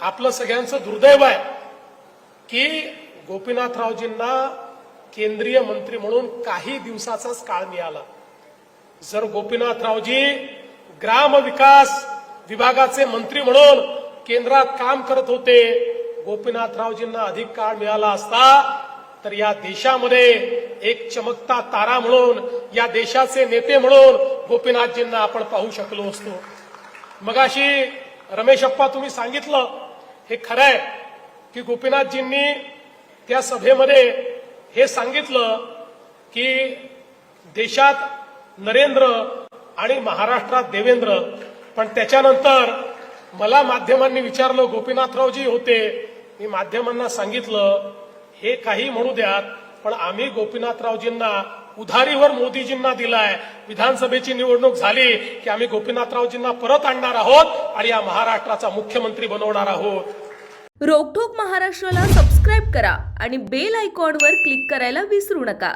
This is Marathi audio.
आपलं सगळ्यांचं दुर्दैव आहे की गोपीनाथरावजींना केंद्रीय मंत्री म्हणून काही दिवसाचाच काळ मिळाला। जर गोपीनाथरावजी ग्रामविकास विभागाचे मंत्री म्हणून केंद्रात काम करत होते, गोपीनाथरावजींना अधिक काळ मिळाला असता तर या देशामध्ये एक चमकता तारा म्हणून, या देशाचे नेते म्हणून गोपीनाथजींना आपण पाहू शकलो असतो। मगाशी रमेश अप्पा तुम्ही सांगितलं, हे खरं आहे की गोपीनाथजींनी त्या सभेमध्ये हे सांगितलं की देशात नरेंद्र आणि महाराष्ट्रात देवेंद्र। पण त्याच्यानंतर मला माध्यमांनी विचारलं, गोपीनाथरावजी होते, मी माध्यमांना सांगितलं हे काही म्हणू द्यात, पण आम्ही गोपीनाथरावजींना उधारीवर मोदीजींना दिलाय। विधानसभेची निवडणूक झाली की आम्ही गोपीनाथरावजींना परत आणणार आहोत आणि या महाराष्ट्राचा मुख्यमंत्री बनवणार आहोत। रोकठोक महाराष्ट्राला सबस्क्राईब करा आणि बेल आयकॉनवर क्लिक करायला विसरू नका।